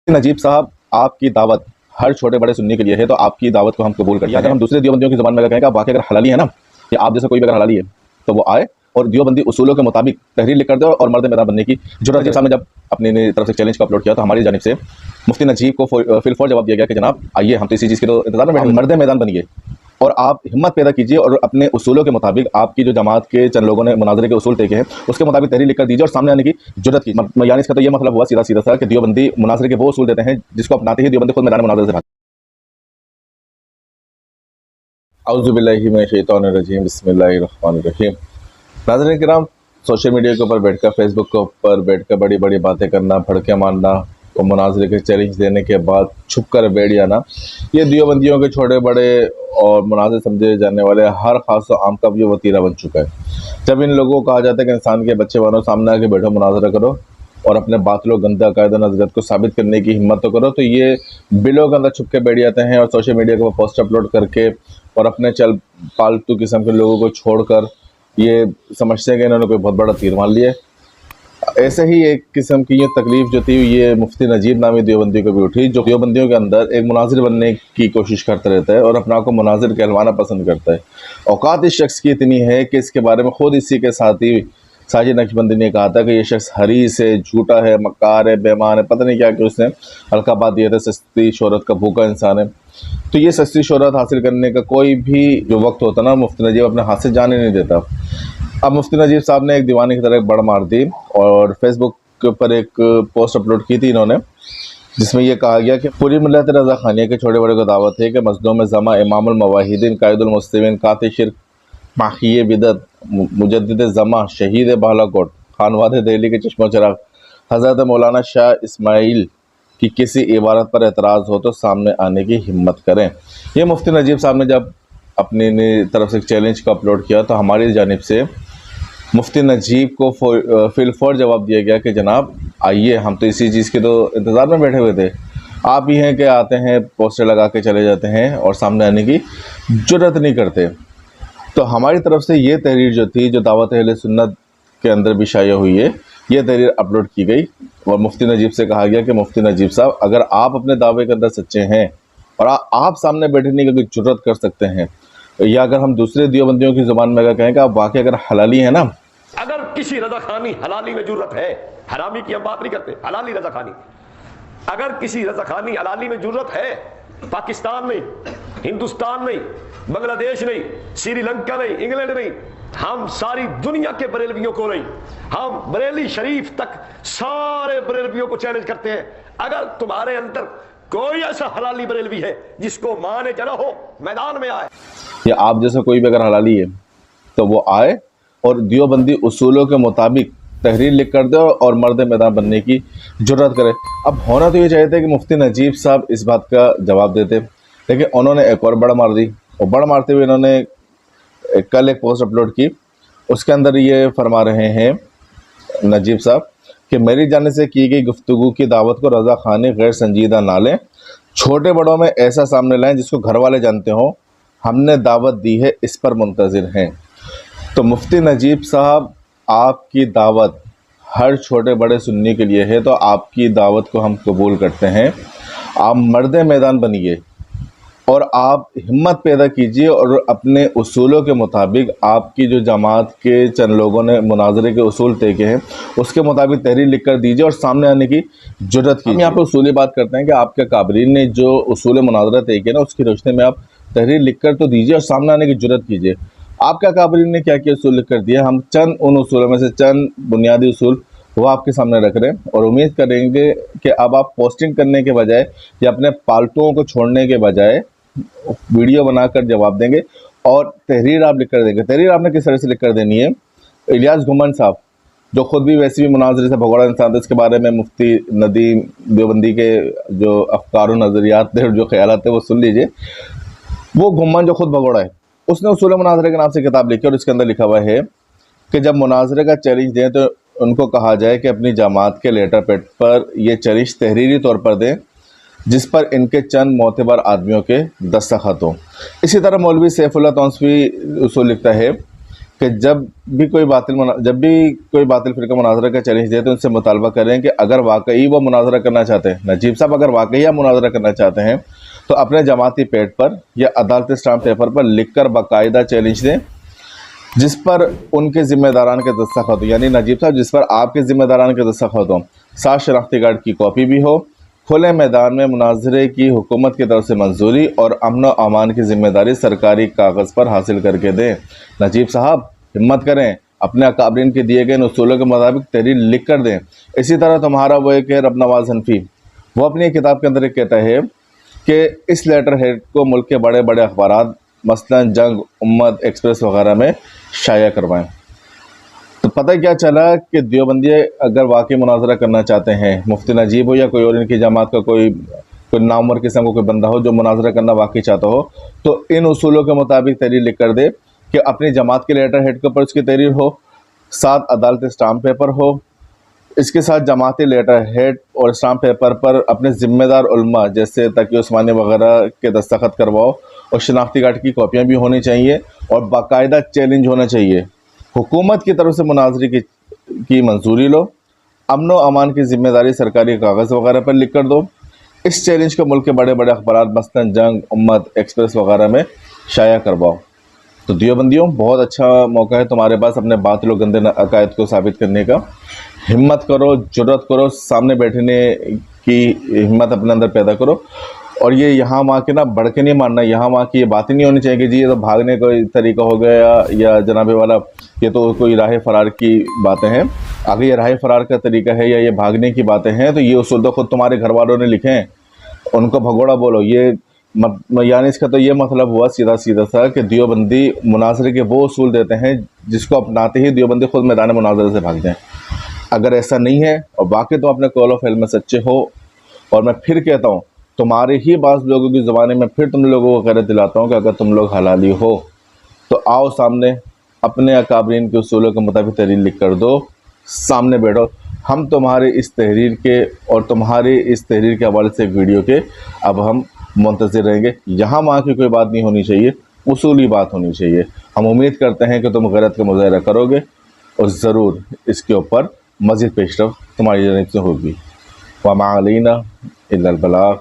नजीब साहब, आपकी दावत हर छोटे बड़े सुनने के लिए है, तो आपकी दावत को हम कबूल करते हैं। अगर हम दूसरे देवबंदियों की ज़बान में अगर कहें कि आप वाकई अगर हलाली है ना, या आप जैसे कोई भी अगर हलाली है, तो वो आए और देवबंदी उसूलों के मुताबिक तहरीर लिख कर दे और मर्द मैदान बनने की जुर्रत। साहब ने जब अपनी तरफ से चैलेंज को अपलोड किया तो हमारी जानिब से मुफ्ती नजीब को फिल फॉर जवाब दिया गया कि जनाब आइए, हम तो इसी चीज़ के तो इंतजार में बैठे, मर्द मैदान बनिए और आप हिम्मत पैदा कीजिए और अपने उसूलों के मुताबिक आपकी जो जमात के चंद लोगों ने मुनाजरे के उसूल तय किए हैं उसके मुताबिक तहरीर लिख कर दीजिए और सामने आने की जुर्रत कीजिए। यानी इसका तो ये मतलब हुआ सीधा सीधा सा कि देवबंदी मुनाजरे के वो उसूल देते हैं जिसको अपनाते ही देवबंदी खुद मैदान मुनाजरे से भागते। औज़ु बिल्लाहि मिनश शैतानिर रजीम, बिस्मिल्लाहिर रहमानिर रहीम। नाज़रीन किराम, सोशल मीडिया के ऊपर बैठकर, फेसबुक के ऊपर बैठकर बड़ी बड़ी बातें करना, भड़के मारना और मुनाजरे के चैलेंज देने के बाद छुप कर बैठ जाना, ये देवबंदियों के छोटे बड़े और मुनाजिर समझे जाने वाले हर खास और आम का भी वतीरा बन चुका है। जब इन लोगों को कहा जाता है कि इंसान के बच्चे बनो, सामने आके बैठो, मुनाजरा करो और अपने बातिलों गंदा कायदा नज़रियत को साबित करने की हिम्मत तो करो, तो ये बिलों के अंदर छुप के बैठ जाते हैं और सोशल मीडिया के ऊपर पोस्ट अपलोड करके और अपने चल पालतू किस्म के लोगों को छोड़कर ये समझते हैं कि इन्होंने कोई बहुत बड़ा तीर मार लिया है। ऐसे ही एक किस्म की ये तकलीफ जो थी ये मुफ्ती नजीब नामी देवबंदी को भी उठी, जो देवबंदियों के अंदर एक मुनाजिर बनने की कोशिश करता रहता है और अपना को मुनाजिर कहलवाना पसंद करता है। औकात इस शख्स की इतनी है कि इसके बारे में खुद इसी के साथी साजिद नक्शबंदी ने कहा था कि ये शख्स हरीस है, झूठा है, मक्कार है, बेईमान है, पता नहीं क्या कि उसने हल्का बात दिया था, सस्ती शोहरत का भूखा इंसान है। तो ये सस्ती शोहरत हासिल करने का कोई भी जो वक्त होता ना, मुफ्ती नजीब अपने हाथ से जाने नहीं देता। अब मुफ्ती नजीब साहब ने एक दीवाने की तरह एक बड़ मार दी और फेसबुक के ऊपर एक पोस्ट अपलोड की थी इन्होंने, जिसमें यह कहा गया कि पूरी मिल्लत रज़ा खानिया के छोटे बड़े को दावत है कि मज़लूम ज़मा, इमामुल मवाहिदीन, कायदुल मुस्लिमीन, कातिल शिर्क, माहिए बिदत, मुजद्दिद ज़मा, शहीद बालाकोट, खानवाद दिल्ली के चश्मो चराग, हज़रत मौलाना शाह इस्माइल की किसी इबारत पर एतराज़ हो तो सामने आने की हिम्मत करें। ये मुफ्ती नजीब साहब ने जब अपनी तरफ से चैलेंज को अपलोड किया तो हमारी जानिब से मुफ्ती नजीब को फिल फॉर जवाब दिया गया कि जनाब आइए, हम तो इसी चीज़ के तो इंतज़ार में बैठे हुए थे, आप ही हैं कि आते हैं, पोस्टर लगा के चले जाते हैं और सामने आने की जुर्रत नहीं करते। तो हमारी तरफ से ये तहरीर जो थी, जो दावत अहले सुन्नत के अंदर भी शाया हुई है, ये तहरीर अपलोड की गई और मुफ्ती नजीब से कहा गया कि मुफ्ती नजीब साहब, अगर आप अपने दावे के अंदर सच्चे हैं और आप सामने बैठने की जुर्रत कर सकते हैं, या अगर हम दूसरे देवबंदियों की ज़ुबान में अगर कहें कि आप वाकई अगर हलाली हैं ना, अगर किसी रज़ाखानी हलाली में जुर्रत है, हरामी की हम बात नहीं करते, हलाली रज़ाखानी, अगर किसी रज़ाखानी हलाली में जुर्रत है, पाकिस्तान नहीं, हिंदुस्तान नहीं, बांग्लादेश नहीं, श्रीलंका नहीं, इंग्लैंड नहीं, हम सारी दुनिया के बरेलवियों को नहीं, हम बरेली शरीफ तक सारे बरेलवियों को चैलेंज करते हैं, अगर तुम्हारे अंदर कोई ऐसा हलाली बरेलवी है जिसको माने चला हो, मैदान में आए। या आप जैसा कोई भी अगर हलाली है तो वो आए और देवबंदी उसूलों के मुताबिक तहरीर लिख कर दे और मर्द मैदान बनने की जुर्रत करे। अब होना तो ये चाहिए था कि मुफ्ती नजीब साहब इस बात का जवाब देते, लेकिन उन्होंने एक और बड़ मार दी और बड़ मारते हुए इन्होंने कल एक पोस्ट अपलोड की। उसके अंदर ये फरमा रहे हैं नजीब साहब कि मेरी जाने से की गई गुफ्तगू की दावत को रज़ा खानी गैर संजीदा ना लें, छोटे बड़ों में ऐसा सामने लाएं जिसको घर वाले जानते हों, हमने दावत दी है, इस पर मुंतज़िर हैं। तो मुफ्ती नजीब साहब, आपकी दावत हर छोटे बड़े सुनने के लिए है, तो आपकी दावत को हम कबूल करते हैं। आप मर्द मैदान बनिए और आप हिम्मत पैदा कीजिए और अपने उसूलों के मुताबिक आपकी जो जमात के चंद लोगों ने मुनाजरे के उसूल तय किए हैं उसके मुताबिक तहरीर लिख कर दीजिए और सामने आने की जुर्रत कीजिए। हम यहाँ पे उसूली बात करते हैं कि आपके काबरीन ने जो उसूल मुनाजरा तय किए ना, उसकी रोशनी में आप तहरीर लिख कर तो दीजिए और सामने आने की जुर्रत कीजिए। आपका काबरीन ने क्या क्या उसूल लिख कर दिया, हम चंद उन उसूलों में से चंद बुनियादी उसूल वो आपके सामने रख रहे हैं और उम्मीद करेंगे कि अब आप पोस्टिंग करने के बजाय या अपने पालतुओं को छोड़ने के बजाय वीडियो बनाकर जवाब देंगे और तहरीर आप लिख कर देंगे। तहरीर आपने किस तरह से लिख कर देनी है, इलियास घुमन साहब जो खुद भी वैसे भी मुनाजरे से भगोड़ा इंसान था, इसके बारे में मुफ्ती नदीम देवबंदी के जो अफकार व नज़रियात थे और जो ख्यालात थे वो सुन लीजिए। वो घुमन जो खुद भगोड़ा है, उसने उसूल मुनाजरे के नाम से किताब लिखी और इसके अंदर लिखा हुआ है कि जब मुनाजरे का चैलेंज दें तो उनको कहा जाए कि अपनी जमात के लेटर पैड पर यह चैलेंज तहरीरी तौर पर दें जिस पर इनके चंद मोतबर आदमियों के दस्तखत हों। इसी तरह मौलवी सैफुल्लाह तौंसवी उसूल लिखता है کہ جب بھی کوئی باطل فرقہ مناظرہ کا چیلنج دے تو ان سے مطالبہ کریں کہ اگر واقعی وہ مناظرہ کرنا چاہتے ہیں، نجیب صاحب اگر واقعی آپ مناظرہ کرنا چاہتے ہیں تو اپنے جماعتی پیڈ پر یا عدالتی اسٹامپ پیپر پر لکھ کر باقاعدہ چیلنج دیں، جس پر ان کے ذمہ داران کے دستخط ہو، یعنی نجیب صاحب جس پر آپ کے ذمہ داران کے دستخط ہوں، ساتھ شناختی کارڈ کی کاپی بھی ہو، کھلے میدان میں مناظرے کی حکومت کی طرف سے منظوری اور امن و امان کی ذمہ داری سرکاری کاغذ پر حاصل کر کے دیں۔ نجیب صاحب ہمت کریں، اپنے اکابرین کے دیے گئے اصولوں کے مطابق تحریر لکھ کر دیں۔ اسی طرح تمہارا وہ ایک ہے رب نواز حنفی، وہ اپنی کتاب کے اندر ایک کہتا ہے کہ اس لیٹر ہیڈ کو ملک کے بڑے بڑے اخبارات مثلا جنگ، امت، ایکسپریس وغیرہ میں شائع کروائیں۔ تو پتہ کیا چلا کہ دیوبندی اگر واقعی مناظرہ کرنا چاہتے ہیں، مفتی نجیب ہو یا کوئی اور ان کی جماعت کا کوئی نامور قسم کا کوئی بندہ ہو جو مناظرہ کرنا واقعی چاہتا ہو، تو ان اصولوں کے مطابق تحریر لکھ کر دے کہ اپنی جماعت کے لیٹر ہیڈ کے اوپر اس کی تحریر ہو، ساتھ عدالتی اسٹامپ پیپر ہو، اس کے ساتھ جماعتی لیٹر ہیڈ اور اسٹامپ پیپر پر اپنے ذمہ دار علماء جیسے تقی عثمانی وغیرہ کے دستخط کرواؤ، اور شناختی کارڈ کی کاپیاں بھی ہونی چاہیے، اور باقاعدہ چیلنج ہونا چاہیے۔ حکومت کی طرف سے مناظرے کی منظوری لو، امن و امان کی ذمہ داری سرکاری کاغذ وغیرہ پر لکھ کر دو۔ اس چیلنج کو ملک کے بڑے بڑے اخبارات مثلا جنگ، امت، ایکسپریس وغیرہ میں شائع کرواؤ۔ تو دیوبندیوں بہت اچھا موقع ہے تمہارے پاس اپنے باطل و گندے عقائد کو ثابت کرنے کا۔ ہمت کرو، جرات کرو، سامنے بیٹھنے کی ہمت اپنے اندر پیدا کرو، اور یہ یہاں وہاں کے نا بڑھ کے نہیں ماننا، یہاں وہاں کی یہ باتیں نہیں ہونی چاہیے کہ جی یہ تو بھاگنے کا طریقہ ہو گیا یا جناب والا یہ تو کوئی راہ فرار کی باتیں ہیں۔ اگر یہ راہ فرار کا طریقہ ہے یا یہ بھاگنے کی باتیں ہیں تو یہ اصول تو خود تمہارے گھر والوں نے لکھے ہیں، ان کو بھگوڑا بولو۔ یعنی اس کا تو یہ مطلب ہوا سیدھا سا کہ دیوبندی مناظرے کے وہ اصول دیتے ہیں جس کو اپناتے ہی دیوبندی خود میدان مناظرے سے بھاگتے ہیں۔ اگر ایسا نہیں ہے اور واقعی تم اپنے قول و فعل میں سچے ہو، اور میں پھر کہتا ہوں تمہارے ہی بعض لوگوں کی زبانیں میں پھر تم لوگوں کو غیرت دلاتا ہوں کہ اگر تم لوگ حلالی ہو تو آؤ سامنے اپنے اکابرین کے اصولوں کے مطابق تحریر لکھ کر دو، سامنے بیٹھو۔ ہم تمہارے اس تحریر کے اور تمہارے اس تحریر کے حوالے سے ویڈیو کے اب ہم منتظر رہیں گے۔ یہاں وہاں کی کوئی بات نہیں ہونی چاہیے، اصولی بات ہونی چاہیے۔ ہم امید کرتے ہیں کہ تم غیرت کا مظاہرہ کرو گے اور ضرور اس کے اوپر مزید پیش رفت تمہاری جانب سے ہوگی۔ وما علینا الا البلاغ۔